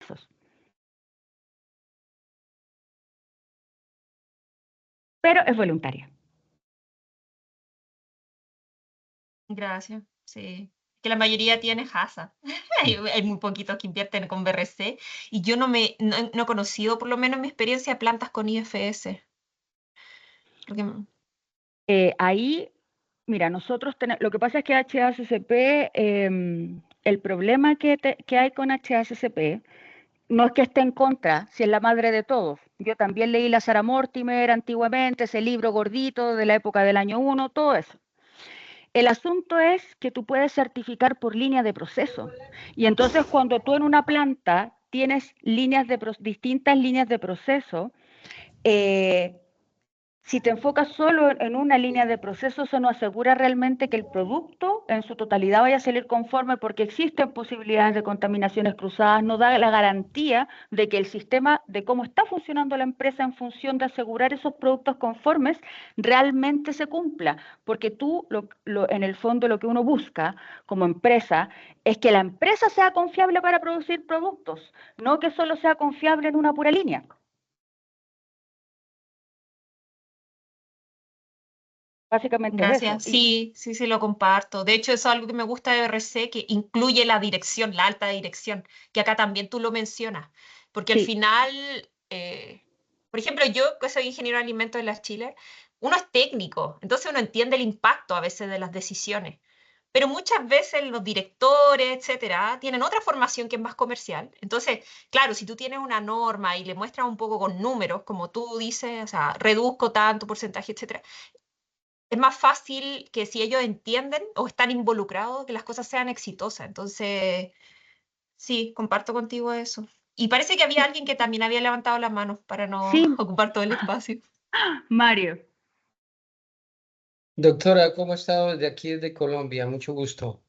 recursos. Pero es voluntaria. Gracias, sí. Que la mayoría tiene HASA. Hay muy poquitos que invierten con BRC y yo no he conocido, por lo menos en mi experiencia, plantas con IFS. Porque, Ahí, mira, lo que pasa es que HACCP, el problema que hay con HACCP, no es que esté en contra, si es la madre de todos. Yo también leí la Sarah Mortimer antiguamente, ese libro gordito de la época del año 1, todo eso. El asunto es que tú puedes certificar por línea de proceso. Y entonces cuando tú en una planta tienes distintas líneas de proceso, si te enfocas solo en una línea de proceso, eso no asegura realmente que el producto en su totalidad vaya a salir conforme porque existen posibilidades de contaminaciones cruzadas, no da la garantía de que el sistema, de cómo está funcionando la empresa en función de asegurar esos productos conformes, realmente se cumpla. Porque tú, en el fondo, lo que uno busca como empresa es que la empresa sea confiable para producir productos, no que solo sea confiable en una pura línea. Básicamente es eso. gracias. Sí, sí, sí, lo comparto. De hecho, eso es algo que me gusta de BRC, que incluye la dirección, la alta dirección, que acá también tú lo mencionas. Porque al Sí, final, por ejemplo, yo que soy ingeniero de alimentos en las Chile, uno es técnico, entonces uno entiende el impacto a veces de las decisiones. Pero muchas veces los directores, etcétera, tienen otra formación que es más comercial. Entonces, claro, si tú tienes una norma y le muestras un poco con números, como tú dices, o sea, reduzco tanto porcentaje, etcétera, es más fácil que si ellos entienden o están involucrados, que las cosas sean exitosas. Entonces, sí, comparto contigo eso. Y parece que había sí, alguien que también había levantado las manos para no sí, ocupar todo el espacio. Mario. Doctora, ¿cómo ha estado desde aquí, desde Colombia? Mucho gusto.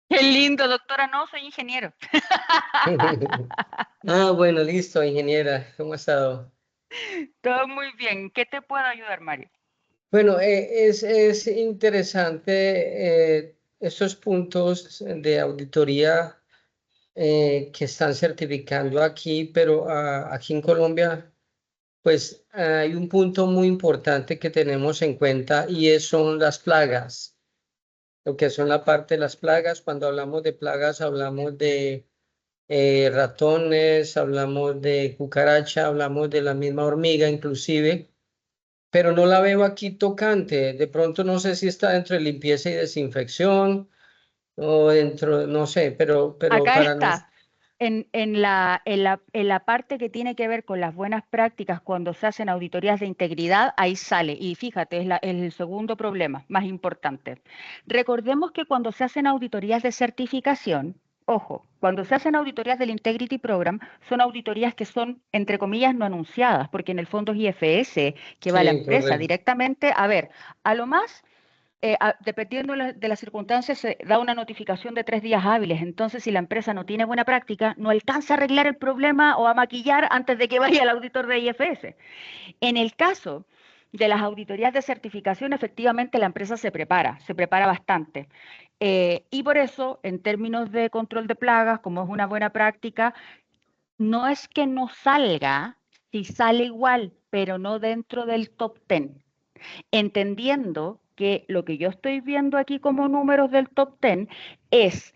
Qué lindo, doctora. No, soy ingeniero. Ah, bueno, listo, ingeniera. ¿Cómo ha estado? Todo muy bien. ¿Qué te puedo ayudar, Mario? Bueno, es interesante esos puntos de auditoría que están certificando aquí, pero aquí en Colombia, pues hay un punto muy importante que tenemos en cuenta y son las plagas. Lo que son la parte de las plagas, cuando hablamos de plagas, hablamos de ratones, hablamos de cucaracha, hablamos de la misma hormiga inclusive, pero no la veo aquí tocante. De pronto no sé si está dentro de limpieza y desinfección o dentro, no sé, pero Acá para no. está, en la parte que tiene que ver con las buenas prácticas cuando se hacen auditorías de integridad, ahí sale. Y fíjate, es el segundo problema más importante. Recordemos que cuando se hacen auditorías de certificación, ojo, cuando se hacen auditorías del Integrity Program, son auditorías que son, entre comillas, no anunciadas, porque en el fondo es IFS, que va a la Sí, empresa correcto. directamente a ver, a lo más dependiendo de las circunstancias, se da una notificación de 3 días hábiles. Entonces, si la empresa no tiene buena práctica, no alcanza a arreglar el problema o a maquillar antes de que vaya el auditor de IFS. En el caso de las auditorías de certificación, efectivamente la empresa se prepara bastante. Y por eso, en términos de control de plagas, como es una buena práctica, no es que no salga, si sale igual, pero no dentro del top 10, entendiendo que lo que yo estoy viendo aquí como números del top 10 es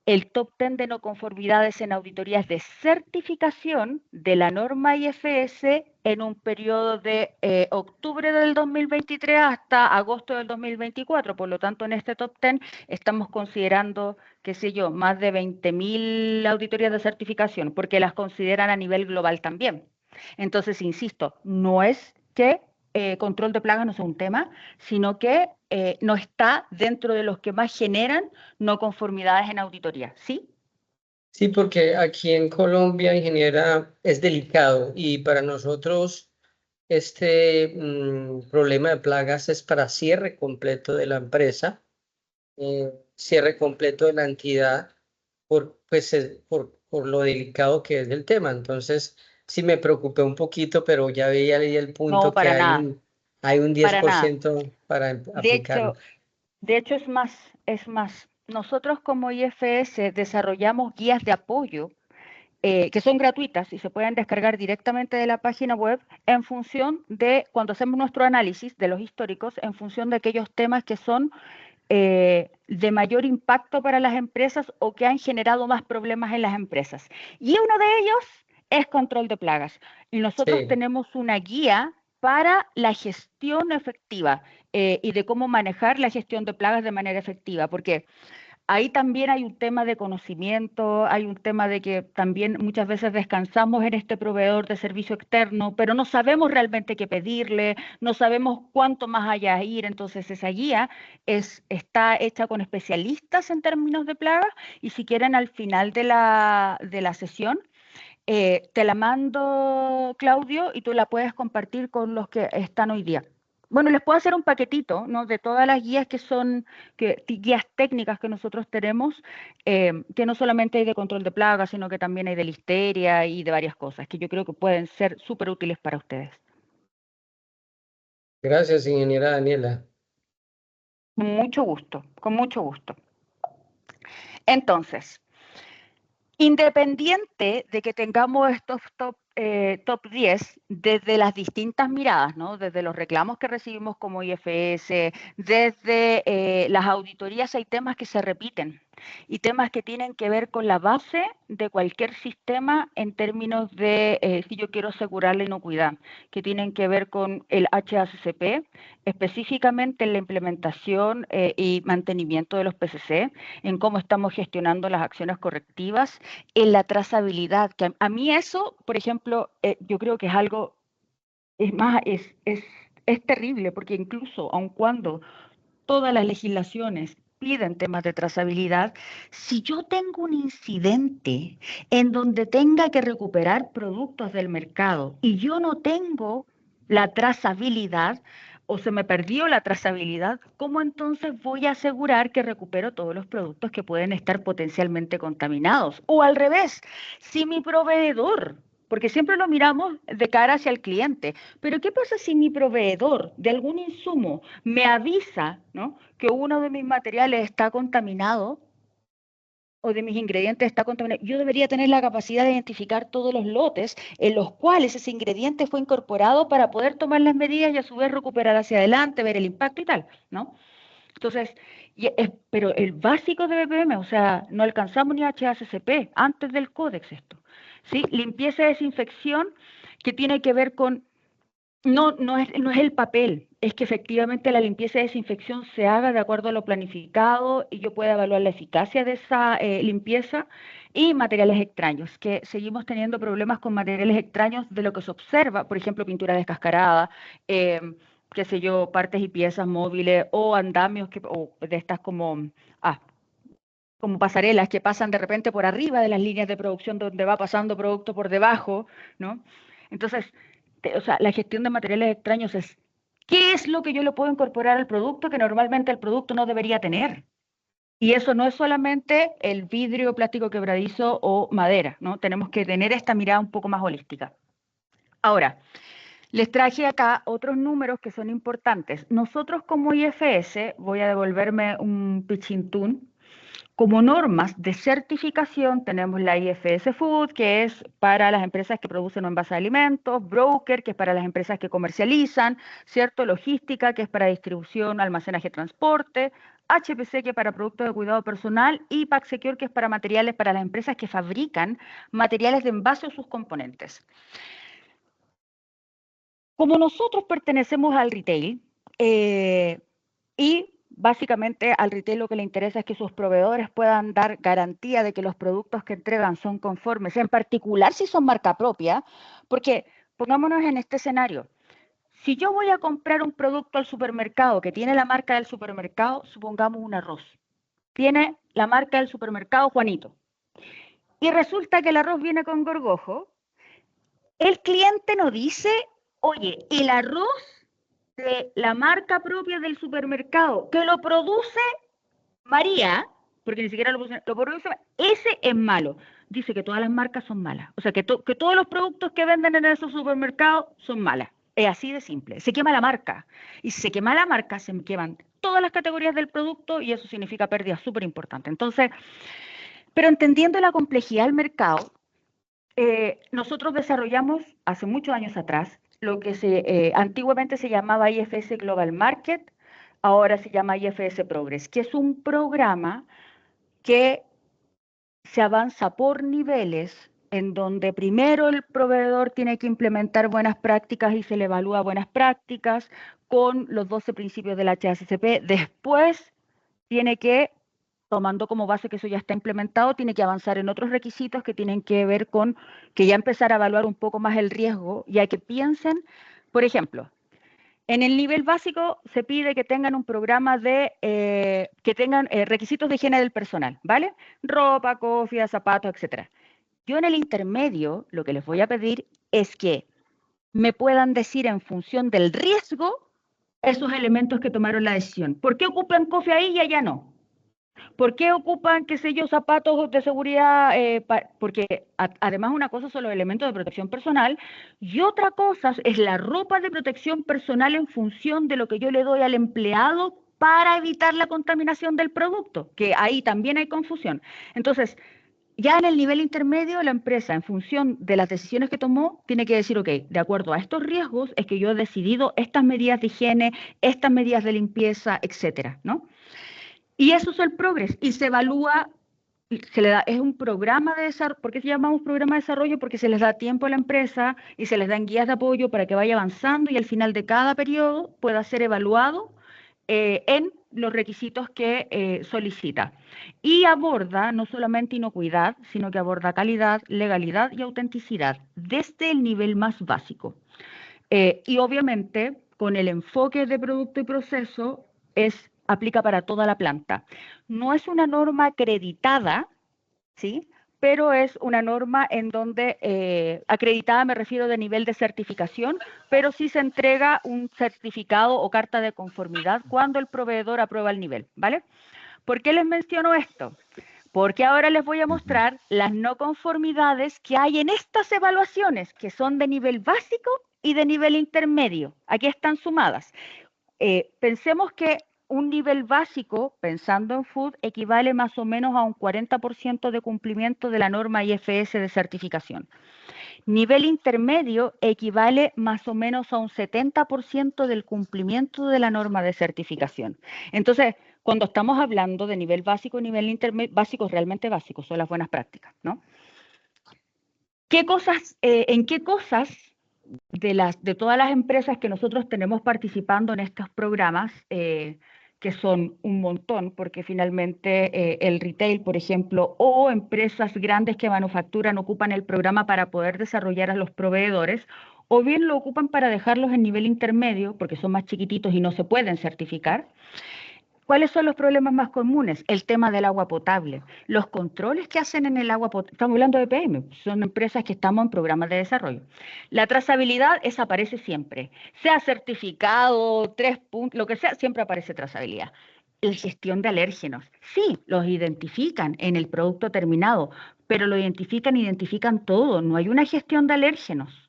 el top 10 de no conformidades en auditorías de certificación de la norma IFS en un periodo de octubre del 2023 hasta agosto del 2024. Por lo tanto, en este top 10 estamos considerando, qué sé yo, más de 20.000 auditorías de certificación, porque las consideran a nivel global también. Entonces, insisto, no es que control de plagas no sea un tema, sino que no está dentro de los que más generan no conformidades en auditoría, ¿sí? Sí, porque aquí en Colombia, ingeniera, es delicado y para nosotros este problema de plagas es para cierre completo de la empresa, cierre completo de la entidad por lo delicado que es el tema. Entonces, sí me preocupé un poquito, pero ya veía ahí el punto No, que para hay nada, un diez para por nada. ciento para De aplicarlo. hecho, de hecho es más, nosotros como IFS desarrollamos guías de apoyo que son gratuitas y se pueden descargar directamente de la página web en función de, cuando hacemos nuestro análisis de los históricos, en función de aquellos temas que son de mayor impacto para las empresas o que han generado más problemas en las empresas. Y uno de ellos es control de plagas. Y nosotros tenemos una guía para la gestión efectiva y de cómo manejar la gestión de plagas de manera efectiva, porque ahí también hay un tema de conocimiento, hay un tema de que también muchas veces descansamos en este proveedor de servicio externo, pero no sabemos realmente qué pedirle, no sabemos cuánto más allá ir. Entonces esa guía está hecha con especialistas en términos de plagas y si quieren al final de la sesión, te la mando, Claudio, y tú la puedes compartir con los que están hoy día. Bueno, les puedo hacer un paquetito, ¿no? De todas las guías guías técnicas que nosotros tenemos, que no solamente hay de control de plagas, sino que también hay de listeria y de varias cosas, que yo creo que pueden ser súper útiles para ustedes. Gracias, ingeniera Daniela. Con mucho gusto, con mucho gusto. Entonces, independiente de que tengamos estos top 10 desde las distintas miradas, ¿no? Desde los reclamos que recibimos como IFS, desde las auditorías, hay temas que se repiten y temas que tienen que ver con la base de cualquier sistema en términos de si yo quiero asegurar la inocuidad, que tienen que ver con el HACCP, específicamente en la implementación y mantenimiento de los PCC, en cómo estamos gestionando las acciones correctivas, en la trazabilidad, que a mí eso, por ejemplo, yo creo que es algo, es terrible, porque incluso aun cuando todas las legislaciones piden temas de trazabilidad, si yo tengo un incidente en donde tenga que recuperar productos del mercado y yo no tengo la trazabilidad o se me perdió la trazabilidad, ¿cómo entonces voy a asegurar que recupero todos los productos que pueden estar potencialmente contaminados? O al revés, si mi proveedor, porque siempre lo miramos de cara hacia el cliente, pero ¿qué pasa si mi proveedor de algún insumo me avisa, ¿no?, que uno de mis materiales está contaminado o de mis ingredientes está contaminado? Yo debería tener la capacidad de identificar todos los lotes en los cuales ese ingrediente fue incorporado para poder tomar las medidas y a su vez recuperar hacia adelante, ver el impacto y tal, ¿no? Entonces, pero el básico de BPM, o sea, no alcanzamos ni HACCP antes del códex esto, ¿sí? Limpieza y desinfección, que tiene que ver con, no es el papel, es que efectivamente la limpieza y desinfección se haga de acuerdo a lo planificado y yo pueda evaluar la eficacia de esa limpieza. Y materiales extraños, que seguimos teniendo problemas con materiales extraños de lo que se observa, por ejemplo, pintura descascarada, qué sé yo, partes y piezas móviles o andamios o de estas como pasarelas que pasan de repente por arriba de las líneas de producción donde va pasando producto por debajo, ¿no? Entonces, o sea, la gestión de materiales extraños es, ¿qué es lo que yo le puedo incorporar al producto que normalmente el producto no debería tener? Y eso no es solamente el vidrio, plástico quebradizo o madera, ¿no? Tenemos que tener esta mirada un poco más holística. Ahora, les traje acá otros números que son importantes. Nosotros como IFS, voy a devolverme un pichintún, como normas de certificación tenemos la IFS Food, que es para las empresas que producen o envasan alimentos, Broker, que es para las empresas que comercializan, ¿cierto? Logística, que es para distribución, almacenaje, transporte, HPC, que es para productos de cuidado personal, y PackSecure, que es para materiales para las empresas que fabrican materiales de envase o sus componentes. Como nosotros pertenecemos al retail, y básicamente al retail lo que le interesa es que sus proveedores puedan dar garantía de que los productos que entregan son conformes, en particular si son marca propia, porque pongámonos en este escenario. Si yo voy a comprar un producto al supermercado que tiene la marca del supermercado, supongamos un arroz, tiene la marca del supermercado Juanito, y resulta que el arroz viene con gorgojo, el cliente no dice, oye, el arroz de la marca propia del supermercado que lo produce María, porque ni siquiera lo produce, ese es malo. Dice que todas las marcas son malas. O sea, que todos los productos que venden en esos supermercados son malas. Es así de simple. Se quema la marca. Y si se quema la marca, se queman todas las categorías del producto y eso significa pérdida súper importante. Entonces, pero entendiendo la complejidad del mercado, nosotros desarrollamos hace muchos años atrás lo que antiguamente se llamaba IFS Global Market, ahora se llama IFS Progress, que es un programa que se avanza por niveles, en donde primero el proveedor tiene que implementar buenas prácticas y se le evalúa buenas prácticas con los 12 principios del HACCP. Después tiene que, tomando como base que eso ya está implementado, tiene que avanzar en otros requisitos que tienen que ver con que ya empezar a evaluar un poco más el riesgo, ya que piensen, por ejemplo, en el nivel básico se pide que tengan un programa de, que tengan requisitos de higiene del personal, ¿vale? Ropa, cofia, zapatos, etc. Yo en el intermedio lo que les voy a pedir es que me puedan decir en función del riesgo esos elementos que tomaron la decisión. ¿Por qué ocupan cofia ahí y allá no? ¿Por qué ocupan, qué sé yo, zapatos de seguridad? Porque además una cosa son los elementos de protección personal y otra cosa es la ropa de protección personal en función de lo que yo le doy al empleado para evitar la contaminación del producto, que ahí también hay confusión. Entonces, ya en el nivel intermedio, la empresa, en función de las decisiones que tomó, tiene que decir, ok, de acuerdo a estos riesgos, es que yo he decidido estas medidas de higiene, estas medidas de limpieza, etcétera, ¿no? Y eso es el Progress, y se evalúa, se le da, es un programa de desarrollo. ¿Por qué se llamamos programa de desarrollo? Porque se les da tiempo a la empresa y se les dan guías de apoyo para que vaya avanzando y al final de cada periodo pueda ser evaluado en los requisitos que solicita. Y aborda no solamente inocuidad, sino que aborda calidad, legalidad y autenticidad desde el nivel más básico. Y obviamente, con el enfoque de producto y proceso, aplica para toda la planta. No es una norma acreditada, ¿sí? Pero es una norma en donde, acreditada me refiero de nivel de certificación, pero sí se entrega un certificado o carta de conformidad cuando el proveedor aprueba el nivel, ¿vale? ¿Por qué les menciono esto? Porque ahora les voy a mostrar las no conformidades que hay en estas evaluaciones, que son de nivel básico y de nivel intermedio. Aquí están sumadas. Pensemos que un nivel básico, pensando en food, equivale más o menos a un 40% de cumplimiento de la norma IFS de certificación. Nivel intermedio equivale más o menos a un 70% del cumplimiento de la norma de certificación. Entonces, cuando estamos hablando de nivel básico y nivel intermedio, básicos realmente básicos, son las buenas prácticas, ¿no? ¿En qué cosas de todas las empresas que nosotros tenemos participando en estos programas, que son un montón, porque finalmente el retail, por ejemplo, o empresas grandes que manufacturan ocupan el programa para poder desarrollar a los proveedores, o bien lo ocupan para dejarlos en nivel intermedio, porque son más chiquititos y no se pueden certificar. ¿Cuáles son los problemas más comunes? El tema del agua potable. Los controles que hacen en el agua potable, estamos hablando de EPM, son empresas que estamos en programas de desarrollo. La trazabilidad, esa aparece siempre. Sea certificado, 3 puntos, lo que sea, siempre aparece trazabilidad. La gestión de alérgenos. Sí, los identifican en el producto terminado, pero lo identifican todo. No hay una gestión de alérgenos.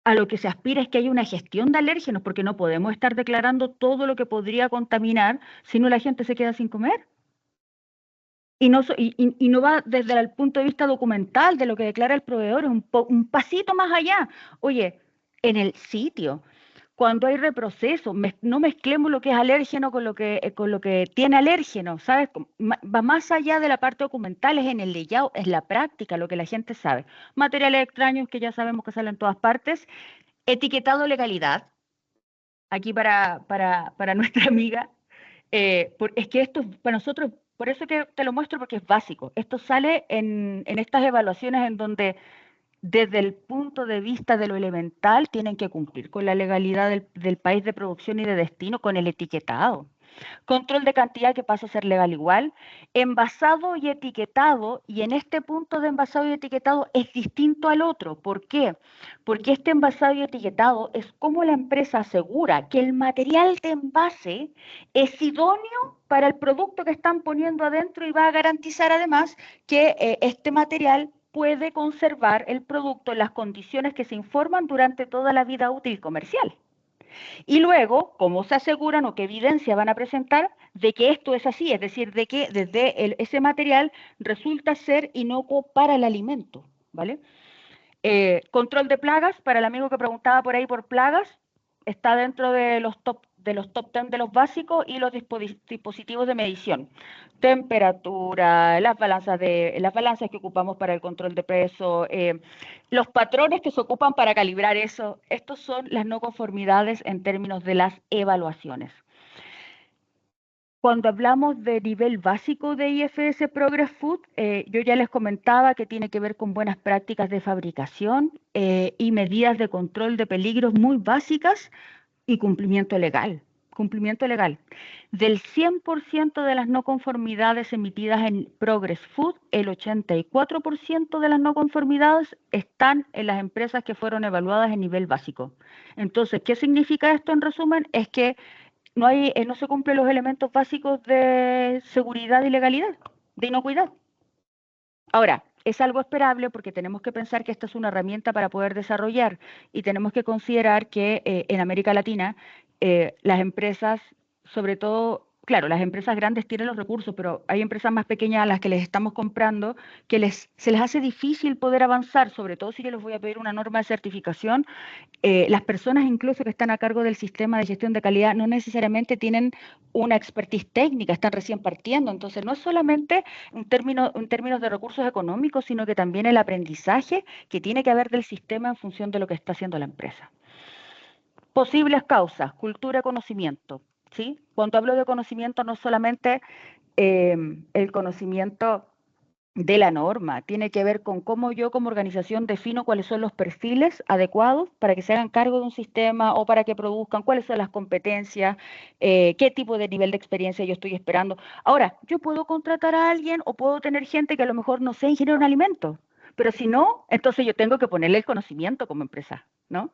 A lo que se aspira es que haya una gestión de alérgenos, porque no podemos estar declarando todo lo que podría contaminar, si no la gente se queda sin comer. Y no va desde el punto de vista documental de lo que declara el proveedor, es un pasito más allá. Oye, en el sitio, cuando hay reproceso, no mezclemos lo que es alérgeno con lo que tiene alérgeno, ¿sabes? Va más allá de la parte documental, es en el layout, es la práctica, lo que la gente sabe. Materiales extraños que ya sabemos que salen en todas partes. Etiquetado legalidad, aquí para nuestra amiga, es que esto para nosotros, por eso que te lo muestro, porque es básico. Esto sale en estas evaluaciones en donde desde el punto de vista de lo elemental tienen que cumplir con la legalidad del país de producción y de destino, con el etiquetado. Control de cantidad que pasa a ser legal igual, envasado y etiquetado, y en este punto de envasado y etiquetado es distinto al otro. ¿Por qué? Porque este envasado y etiquetado es como la empresa asegura que el material de envase es idóneo para el producto que están poniendo adentro y va a garantizar además que este material puede conservar el producto en las condiciones que se informan durante toda la vida útil comercial. Y luego, ¿cómo se aseguran o qué evidencia van a presentar de que esto es así? Es decir, de que desde ese material resulta ser inocuo para el alimento, ¿vale? Control de plagas, para el amigo que preguntaba por ahí por plagas, está dentro de los top 10 de los básicos, y los dispositivos de medición. Temperatura, las balanzas que ocupamos para el control de peso, los patrones que se ocupan para calibrar eso. Estos son las no conformidades en términos de las evaluaciones. Cuando hablamos de nivel básico de IFS Progress Food, yo ya les comentaba que tiene que ver con buenas prácticas de fabricación y medidas de control de peligros muy básicas y cumplimiento legal. Cumplimiento legal. Del 100% de las no conformidades emitidas en Progress Food, el 84% de las no conformidades están en las empresas que fueron evaluadas en nivel básico. Entonces, ¿qué significa esto en resumen? Es que no se cumplen los elementos básicos de seguridad y legalidad, de inocuidad. Ahora, es algo esperable porque tenemos que pensar que esta es una herramienta para poder desarrollar, y tenemos que considerar que en América Latina las empresas, sobre todo, claro, las empresas grandes tienen los recursos, pero hay empresas más pequeñas a las que les estamos comprando que se les hace difícil poder avanzar, sobre todo si yo les voy a pedir una norma de certificación. Las personas incluso que están a cargo del sistema de gestión de calidad no necesariamente tienen una expertise técnica, están recién partiendo. Entonces, no es solamente en términos de recursos económicos, sino que también el aprendizaje que tiene que haber del sistema en función de lo que está haciendo la empresa. Posibles causas, cultura, conocimiento. ¿Sí? Cuando hablo de conocimiento, no solamente el conocimiento de la norma, tiene que ver con cómo yo como organización defino cuáles son los perfiles adecuados para que se hagan cargo de un sistema o para que produzcan, cuáles son las competencias, qué tipo de nivel de experiencia yo estoy esperando. Ahora, yo puedo contratar a alguien o puedo tener gente que a lo mejor no sé ingeniero en alimentos, pero si no, entonces yo tengo que ponerle el conocimiento como empresa, ¿no?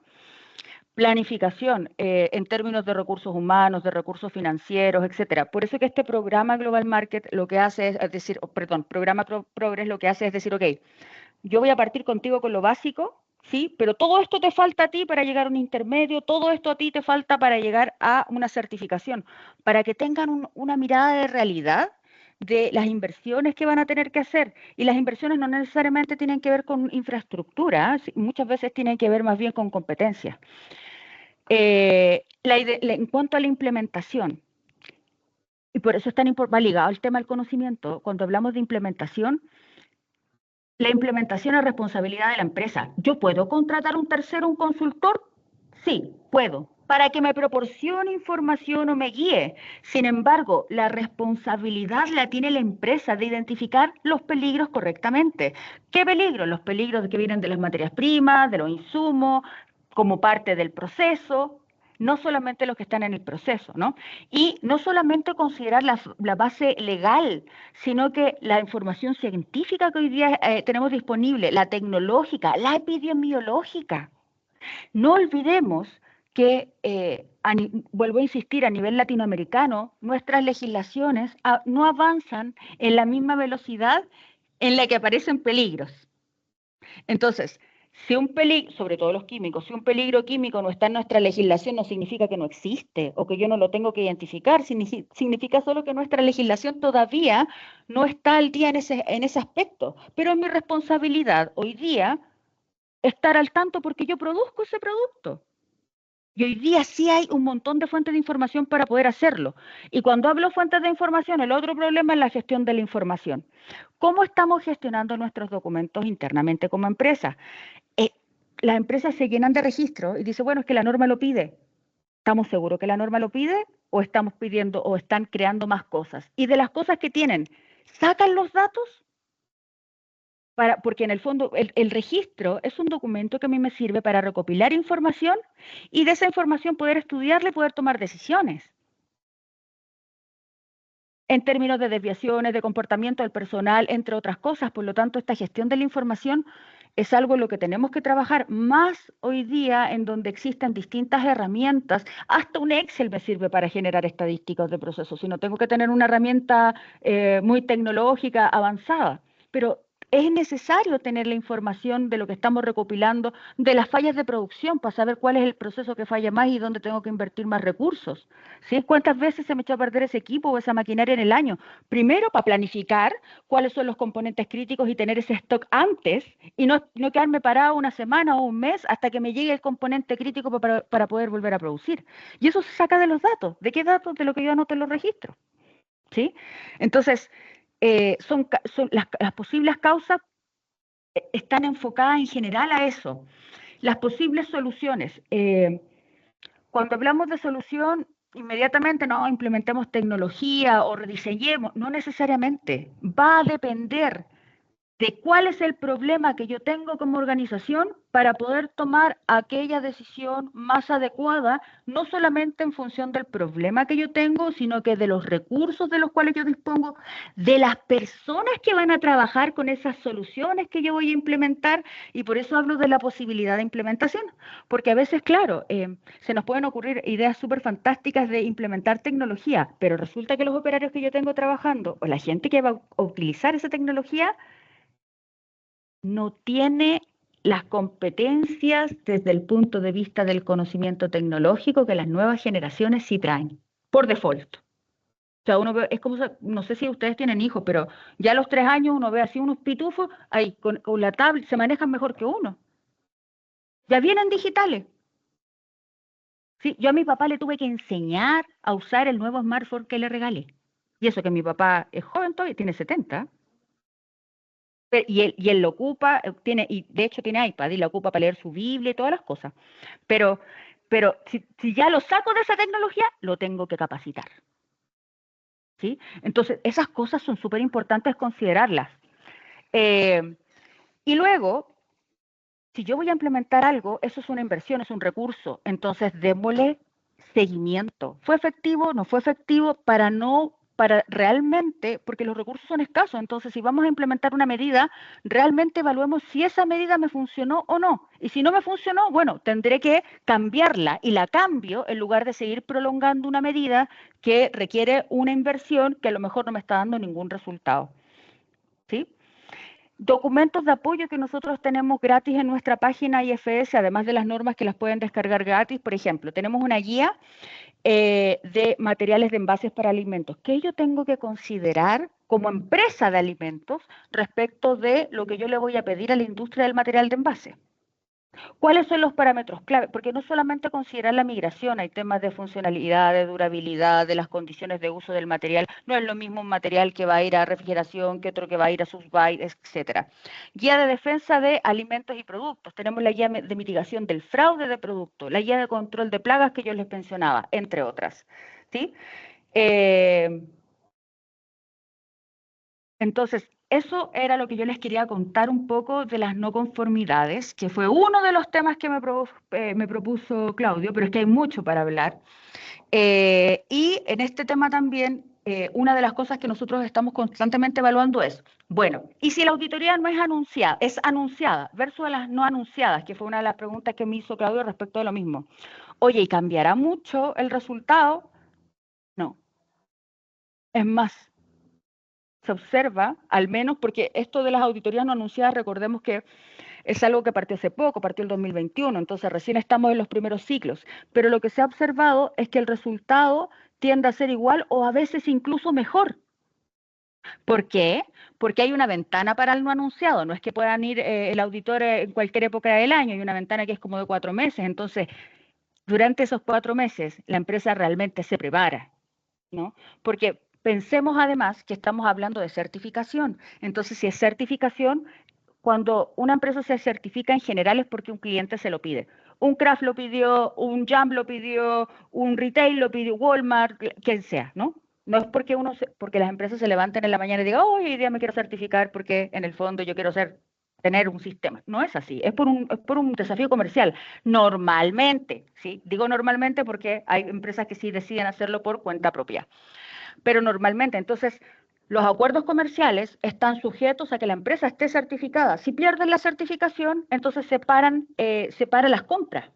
Planificación en términos de recursos humanos, de recursos financieros, etcétera. Por eso que este programa Global Market lo que hace es decir, programa Progress lo que hace es decir, ok, yo voy a partir contigo con lo básico, sí, pero todo esto te falta a ti para llegar a un intermedio, todo esto a ti te falta para llegar a una certificación, para que tengan una mirada de realidad de las inversiones que van a tener que hacer. Y las inversiones no necesariamente tienen que ver con infraestructura, muchas veces tienen que ver más bien con competencias. En cuanto a la implementación, y por eso va ligado al tema del conocimiento, cuando hablamos de implementación, la implementación es responsabilidad de la empresa. ¿Yo puedo contratar un tercero, un consultor? Sí, puedo, para que me proporcione información o me guíe. Sin embargo, la responsabilidad la tiene la empresa de identificar los peligros correctamente. ¿Qué peligros? Los peligros que vienen de las materias primas, de los insumos, como parte del proceso, no solamente los que están en el proceso, ¿no? Y no solamente considerar la base legal, sino que la información científica que hoy día tenemos disponible, la tecnológica, la epidemiológica. No olvidemos que, vuelvo a insistir, a nivel latinoamericano, nuestras legislaciones no avanzan en la misma velocidad en la que aparecen peligros. Entonces, si un peligro, sobre todo los químicos, si un peligro químico no está en nuestra legislación, no significa que no existe o que yo no lo tengo que identificar, significa solo que nuestra legislación todavía no está al día en ese aspecto. Pero es mi responsabilidad hoy día estar al tanto porque yo produzco ese producto. Y hoy día sí hay un montón de fuentes de información para poder hacerlo. Y cuando hablo fuentes de información, el otro problema es la gestión de la información. ¿Cómo estamos gestionando nuestros documentos internamente como empresa? Las empresas se llenan de registros y dicen, bueno, es que la norma lo pide. ¿Estamos seguros que la norma lo pide o estamos pidiendo o están creando más cosas? Y de las cosas que tienen, ¿sacan los datos? Porque en el fondo el registro es un documento que a mí me sirve para recopilar información y de esa información poder estudiarla y poder tomar decisiones. En términos de desviaciones, de comportamiento del personal, entre otras cosas. Por lo tanto, esta gestión de la información es algo en lo que tenemos que trabajar más hoy día, en donde existen distintas herramientas. Hasta un Excel me sirve para generar estadísticas de procesos, si no tengo que tener una herramienta muy tecnológica, avanzada. Pero es necesario tener la información de lo que estamos recopilando, de las fallas de producción, para saber cuál es el proceso que falla más y dónde tengo que invertir más recursos. ¿Sí? ¿Cuántas veces se me echó a perder ese equipo o esa maquinaria en el año? Primero, para planificar cuáles son los componentes críticos y tener ese stock antes, y no quedarme parado una semana o un mes hasta que me llegue el componente crítico para poder volver a producir. Y eso se saca de los datos. ¿De qué datos? De lo que yo anoto en los registros. ¿Sí? Entonces, son las posibles causas están enfocadas en general a eso. Las posibles soluciones. Cuando hablamos de solución, inmediatamente no implementemos tecnología o rediseñemos. No necesariamente. Va a depender de cuál es el problema que yo tengo como organización para poder tomar aquella decisión más adecuada, no solamente en función del problema que yo tengo, sino que de los recursos de los cuales yo dispongo, de las personas que van a trabajar con esas soluciones que yo voy a implementar, y por eso hablo de la posibilidad de implementación, porque a veces, claro, se nos pueden ocurrir ideas súper fantásticas de implementar tecnología, pero resulta que los operarios que yo tengo trabajando, o la gente que va a utilizar esa tecnología, no tiene las competencias desde el punto de vista del conocimiento tecnológico que las nuevas generaciones sí traen, por default. O sea, uno ve, es como, no sé si ustedes tienen hijos, pero ya a los 3 años uno ve así unos pitufos, ahí con la tablet se manejan mejor que uno. Ya vienen digitales. Sí, yo a mi papá le tuve que enseñar a usar el nuevo smartphone que le regalé. Y eso que mi papá es joven todavía, tiene 70. Y él lo ocupa, y de hecho tiene iPad y lo ocupa para leer su Biblia y todas las cosas. Pero si ya lo saco de esa tecnología, lo tengo que capacitar. ¿Sí? Entonces, esas cosas son súper importantes considerarlas. Y luego, si yo voy a implementar algo, eso es una inversión, es un recurso. Entonces, démosle seguimiento. ¿Fue efectivo? ¿No fue efectivo? Para realmente, porque los recursos son escasos, entonces si vamos a implementar una medida, realmente evaluemos si esa medida me funcionó o no. Y si no me funcionó, bueno, tendré que cambiarla y la cambio en lugar de seguir prolongando una medida que requiere una inversión que a lo mejor no me está dando ningún resultado. ¿Sí? Documentos de apoyo que nosotros tenemos gratis en nuestra página IFS, además de las normas que las pueden descargar gratis. Por ejemplo, tenemos una guía de materiales de envases para alimentos. ¿Qué yo tengo que considerar como empresa de alimentos respecto de lo que yo le voy a pedir a la industria del material de envase? ¿Cuáles son los parámetros clave? Porque no solamente considerar la migración, hay temas de funcionalidad, de durabilidad, de las condiciones de uso del material. No es lo mismo un material que va a ir a refrigeración que otro que va a ir a susbite, etc. Guía de defensa de alimentos y productos. Tenemos la guía de mitigación del fraude de productos, la guía de control de plagas que yo les mencionaba, entre otras. ¿Sí? Entonces, eso era lo que yo les quería contar un poco de las no conformidades, que fue uno de los temas que me propuso Claudio, pero es que hay mucho para hablar. Y en este tema también, una de las cosas que nosotros estamos constantemente evaluando es, bueno, ¿y si la auditoría no es anunciada versus las no anunciadas? Que fue una de las preguntas que me hizo Claudio respecto de lo mismo. Oye, ¿y cambiará mucho el resultado? No. Es más, se observa, al menos porque esto de las auditorías no anunciadas, recordemos que es algo que partió hace poco, partió el 2021, entonces recién estamos en los primeros ciclos, pero lo que se ha observado es que el resultado tiende a ser igual o a veces incluso mejor. ¿Por qué? Porque hay una ventana para el no anunciado, no es que puedan ir el auditor en cualquier época del año, hay una ventana que es como de 4 meses, entonces durante esos 4 meses la empresa realmente se prepara, ¿no? Porque pensemos además que estamos hablando de certificación. Entonces, si es certificación, cuando una empresa se certifica en general es porque un cliente se lo pide. Un Kraft lo pidió, un Jump lo pidió, un retail lo pidió, Walmart, quien sea, ¿no? No es porque porque las empresas se levanten en la mañana y digan, oh, hoy día me quiero certificar porque en el fondo yo quiero tener un sistema. No es así, es por un desafío comercial. Normalmente, ¿sí? Digo normalmente porque hay empresas que sí deciden hacerlo por cuenta propia. Pero normalmente, entonces, los acuerdos comerciales están sujetos a que la empresa esté certificada. Si pierden la certificación, entonces se paran las compras.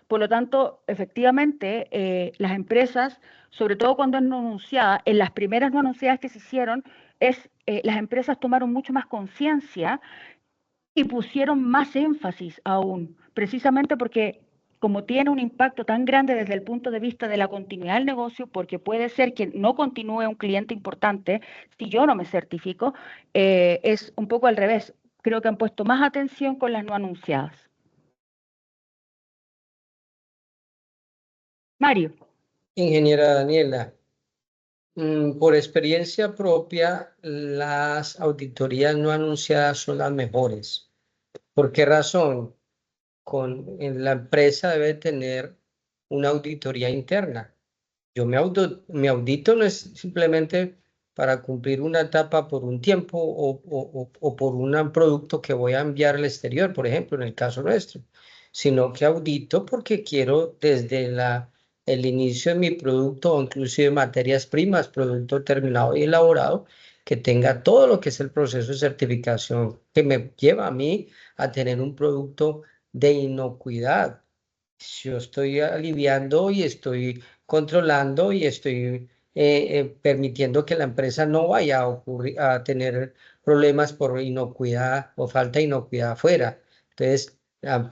Por lo tanto, efectivamente, las empresas, sobre todo cuando es no anunciada, en las primeras no anunciadas que se hicieron, las empresas tomaron mucho más conciencia y pusieron más énfasis aún, precisamente porque como tiene un impacto tan grande desde el punto de vista de la continuidad del negocio, porque puede ser que no continúe un cliente importante si yo no me certifico, es un poco al revés. Creo que han puesto más atención con las no anunciadas. Mario. Ingeniera Daniela, por experiencia propia, las auditorías no anunciadas son las mejores. ¿Por qué razón? La empresa debe tener una auditoría interna. Yo me audito no es simplemente para cumplir una etapa por un tiempo o por un producto que voy a enviar al exterior, por ejemplo, en el caso nuestro, sino que audito porque quiero desde el inicio de mi producto o inclusive materias primas, producto terminado y elaborado, que tenga todo lo que es el proceso de certificación que me lleva a mí a tener un producto de inocuidad. Yo estoy aliviando y estoy controlando y estoy permitiendo que la empresa no vaya a tener problemas por inocuidad o falta de inocuidad afuera. Entonces,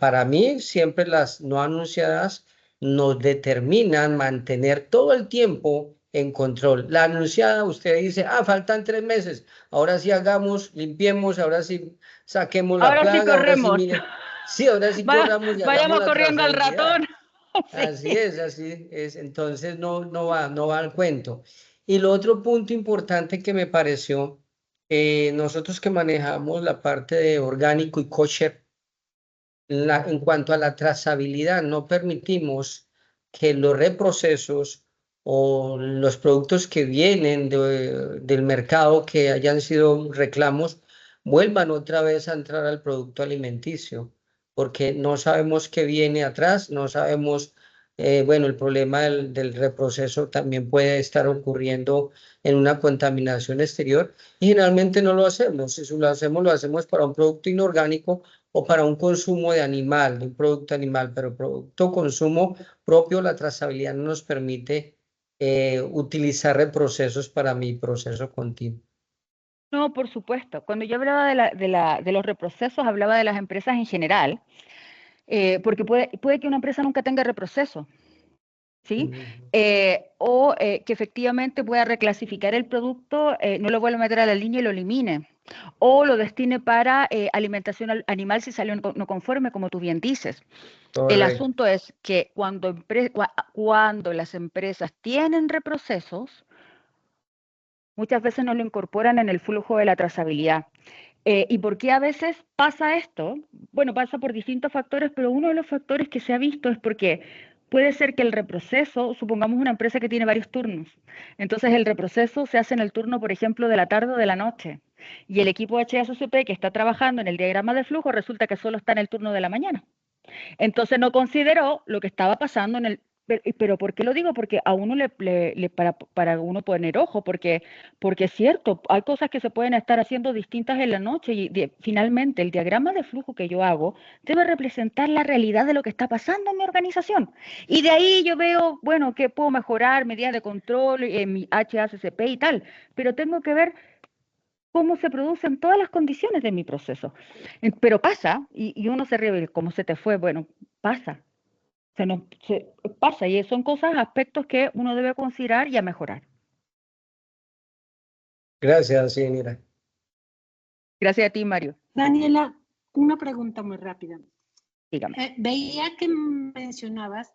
para mí, siempre las no anunciadas nos determinan mantener todo el tiempo en control. La anunciada, usted dice, faltan 3 meses, ahora sí hagamos, limpiemos, ahora sí saquemos la Ahora sí plaga, ahora sí corremos. mire. Sí, ahora sí corramos y hagamos Vayamos la corriendo al trazabilidad. ratón. Sí. Así es. Entonces no va al cuento. Y lo otro punto importante que me pareció, nosotros que manejamos la parte de orgánico y kosher, en cuanto a la trazabilidad, no permitimos que los reprocesos o los productos que vienen del mercado que hayan sido reclamos vuelvan otra vez a entrar al producto alimenticio, porque no sabemos qué viene atrás, no sabemos, bueno, el problema del reproceso también puede estar ocurriendo en una contaminación exterior y generalmente no lo hacemos. Si lo hacemos para un producto inorgánico o para un consumo de animal, de un producto animal, pero producto consumo propio, la trazabilidad no nos permite utilizar reprocesos para mi proceso continuo. No, por supuesto. Cuando yo hablaba de los reprocesos, hablaba de las empresas en general, porque puede que una empresa nunca tenga reproceso, ¿sí? O que efectivamente pueda reclasificar el producto, no lo vuelva a meter a la línea y lo elimine. O lo destine para alimentación animal si salió no conforme, como tú bien dices. Correcto. El asunto es que cuando las empresas tienen reprocesos, muchas veces no lo incorporan en el flujo de la trazabilidad. ¿Y por qué a veces pasa esto? Bueno, pasa por distintos factores, pero uno de los factores que se ha visto es porque puede ser que el reproceso, supongamos una empresa que tiene varios turnos, entonces el reproceso se hace en el turno, por ejemplo, de la tarde o de la noche, y el equipo HACCP que está trabajando en el diagrama de flujo resulta que solo está en el turno de la mañana. Entonces no consideró lo que estaba pasando en el... Pero ¿por qué lo digo? Porque a uno para uno poner ojo, porque es cierto, hay cosas que se pueden estar haciendo distintas en la noche y finalmente el diagrama de flujo que yo hago debe representar la realidad de lo que está pasando en mi organización. Y de ahí yo veo, bueno, que puedo mejorar, medidas de control en mi HACCP y tal, pero tengo que ver cómo se producen todas las condiciones de mi proceso. Pero pasa, y uno se ríe, ¿cómo se te fue? Bueno, pasa. Pasa, y son cosas, aspectos que uno debe considerar y a mejorar. Gracias, señora. Gracias a ti, Mario. Daniela, una pregunta muy rápida. Dígame. Veía que mencionabas